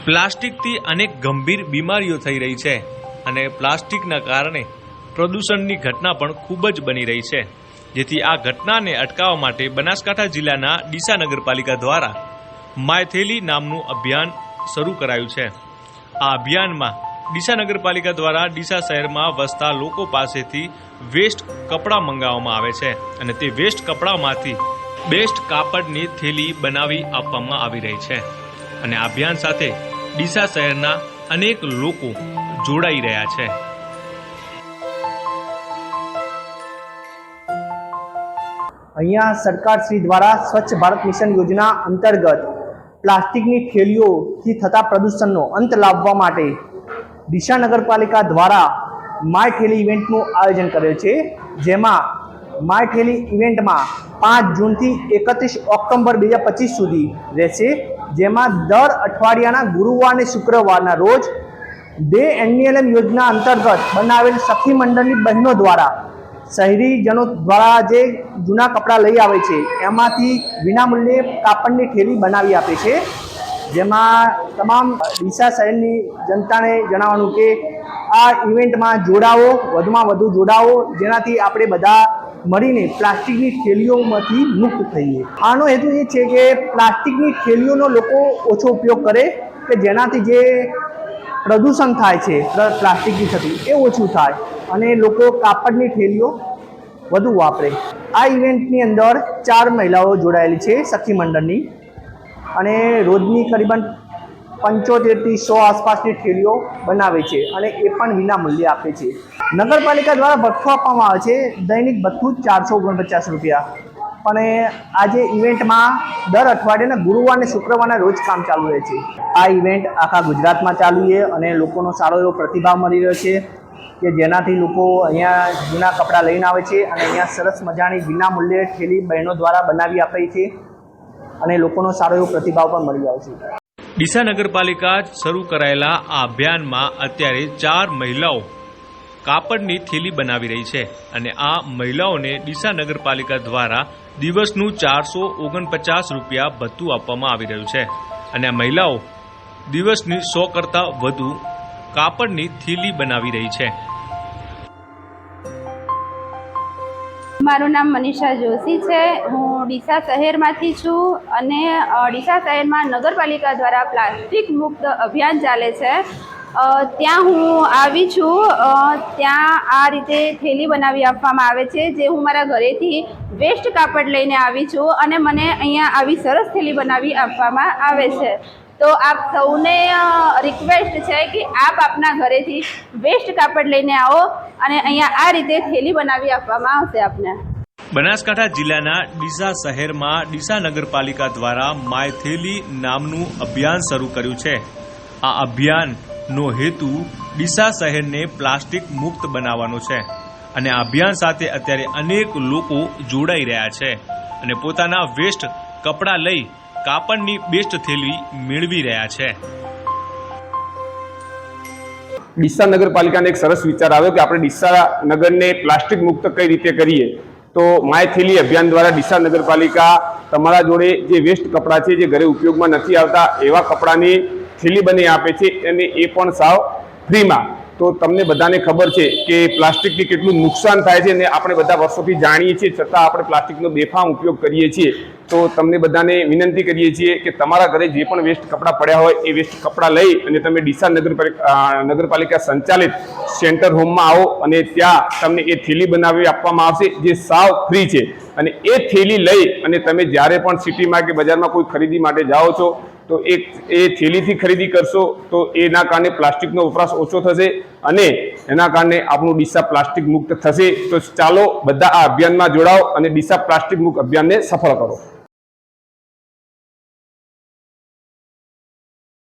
પ્લાસ્ટિકથી અનેક ગંભીર બીમારીઓ થઈ રહી છે અને પ્લાસ્ટિકના કારણે પ્રદૂષણની ઘટના પણ ખૂબ જ બની રહી છે, જેથી આ ઘટનાને અટકાવવા માટે બનાસકાંઠા જિલ્લાના ડીસા નગરપાલિકા દ્વારા માયથેલી નામનું અભિયાન શરૂ કરાયું છે। આ અભિયાનમાં ડીસા નગરપાલિકા દ્વારા ડીસા શહેરમાં વસતા લોકો પાસેથી વેસ્ટ કપડાં મંગાવવામાં આવે છે અને તે વેસ્ટ કપડામાંથી બેસ્ટ કાપડની થેલી બનાવી આપવામાં આવી રહી છે અને આ અભિયાન સાથે ડીસા શહેરના અનેક લોકો જોડાઈ રહ્યા છે। અહીંયા સરકાર શ્રી દ્વારા સ્વચ્છ ભારત મિશન યોજના અંતર્ગત પ્લાસ્ટિકની થેલીઓથી થતા પ્રદૂષણનો અંત લાવવા માટે ડીસા નગરપાલિકા દ્વારા માય થેલી ઇવેન્ટનું આયોજન કરેલ છે, જેમાં માય થેલી ઇવેન્ટમાં 5 જૂનથી 31 ઓક્ટોબર 2025 સુધી રહેશે, જેમાં દર અઠવાડિયાના ગુરુવાર અને શુક્રવારના રોજ NLM યોજના અંતર્ગત બનાવેલ સખી મંડળની બહેનો દ્વારા શહેરીજનો દ્વારા જે જૂના કપડાં લઈ આવે છે એમાંથી વિનામૂલ્યે કાપડની થેલી બનાવી આપે છે, જેમાં તમામ ડીસા શહેરની જનતાને જણાવવાનું કે આ ઇવેન્ટમાં જોડાવો, વધુમાં વધુ જોડાવો, જેનાથી આપણે બધા મળીને પ્લાસ્ટિકની થેલીઓમાંથી મુક્ત થઈએ। આનો હેતુ એ છે કે પ્લાસ્ટિકની થેલીઓનો લોકો ઓછો ઉપયોગ કરે કે જેનાથી જે પ્રદૂષણ થાય છે પ્લાસ્ટિકની થતી એ ઓછું થાય અને લોકો કાપડની થેલીઓ વધુ વાપરે। આ ઇવેન્ટની અંદર 4 મહિલાઓ જોડાયેલી છે સખી મંડળની અને રોજની કરીબન 75 થી 100 આસપાસની થેલીઓ બનાવે છે અને એ પણ વિનામૂલ્યે આપે છે। નગરપાલિકા દ્વારા ભથ્થું આપવામાં આવે છે, દૈનિક ભથ્થું 449 રૂપિયા, પણ આજે ઇવેન્ટમાં દર અઠવાડિયાના ગુરુવાર અને શુક્રવારના રોજ કામ ચાલુ રહે છે। આ ઇવેન્ટ આખા ગુજરાતમાં ચાલુ છે અને લોકોનો સારો એવો પ્રતિભાવ મળી રહ્યો છે કે જેનાથી લોકો અહીંયા જૂના કપડાં લઈને આવે છે અને અહીંયા સરસ મજાની વિનામૂલ્યે થેલી બહેનો દ્વારા બનાવી આપે છે અને લોકોનો સારો એવો પ્રતિભાવ પણ મળી આવે છે। ડીસા નગરપાલિકા શરૂ કરાયેલા આ અભિયાનમાં અત્યારે 4 મહિલાઓ કાપડની થેલી બનાવી રહી છે અને આ મહિલાઓને ડીસા નગરપાલિકા દ્વારા દિવસનું 449 રૂપિયા ભથ્થું આપવામાં આવી રહ્યું છે અને આ મહિલાઓ દિવસની 100 કરતાં વધુ કાપડની થેલી બનાવી રહી છે। મારું નામ મનીષા જોશી છે। હું ડીસા શહેરમાંથી છું અને ડીસા શહેરમાં નગરપાલિકા દ્વારા પ્લાસ્ટિક મુક્ત અભિયાન ચાલે છે, ત્યાં હું આવી છું। ત્યાં આ રીતે થેલી બનાવી આપવામાં આવે છે, જે હું મારા ઘરેથી વેસ્ટ કાપડ લઈને આવી છું અને મને અહીંયા આવી સરસ થેલી બનાવી આપવામાં આવે છે। તો આપ સૌને રિક્વેસ્ટ છે કે આપ આપના ઘરેથી વેસ્ટ કાપડ લઈને આવો અને અહીંયા આ રીતે થેલી બનાવી આપવામાં આવશે આપને। બનાસકાંઠા જિલ્લાના ડીસા શહેરમાં ડીસા નગરપાલિકા દ્વારા માયથેલી નામનું અભિયાન શરૂ કર્યું છે। આ અભિયાનનો હેતુ ડીસા શહેરને પ્લાસ્ટિક મુક્ત બનાવવાનો છે અને આ અભિયાન સાથે અત્યારે અનેક લોકો જોડાઈ રહ્યા છે અને પોતાના વેસ્ટ કપડાં લઈ કાપડની બેસ્ટ થેલી મેળવી રહ્યા છે। ડીસા નગરપાલિકાને એક સરસ વિચાર આવ્યો કે આપણે ડીસા નગરને પ્લાસ્ટિક મુક્ત કઈ રીતે કરીએ, તો માય થેલી અભિયાન દ્વારા ડીસા નગરપાલિકા તમારા જોડે જે વેસ્ટ કપડાં છે, જે ઘરે ઉપયોગમાં નથી આવતા એવા કપડાની થેલી બની આપે છે અને એ પણ સાવ ફ્રીમાં। તો તમને બધાને ખબર છે કે પ્લાસ્ટિકથી કેટલું નુકસાન થાય છે અને આપણે બધા વર્ષોથી જાણીએ છીએ, છતાં આપણે પ્લાસ્ટિકનો બેફામ ઉપયોગ કરીએ છીએ। તો તમને બધાને વિનંતી કરીએ છીએ કે તમારા ઘરે જે પણ વેસ્ટ કપડાં પડ્યા હોય એ વેસ્ટ કપડાં લઈ અને તમે ડીસા નગરપાલિકા સંચાલિત સેન્ટર હોમમાં આવો અને ત્યાં તમને એ થેલી બનાવી આપવામાં આવશે, જે સાવ ફ્રી છે અને એ થેલી લઈ અને તમે જ્યારે પણ સિટીમાં કે બજારમાં કોઈ ખરીદી માટે જાઓ છો તો એ થેલીથી ખરીદી કરશો તો એના કારણે પ્લાસ્ટિકનો વપરાશ ઓછો થશે અને એના કારણે આપણું ડીસા પ્લાસ્ટિક મુક્ત થશે। તો ચાલો બધા આ અભિયાનમાં જોડાઓ અને ડીસા પ્લાસ્ટિક મુક્ત અભિયાનને સફળ કરો।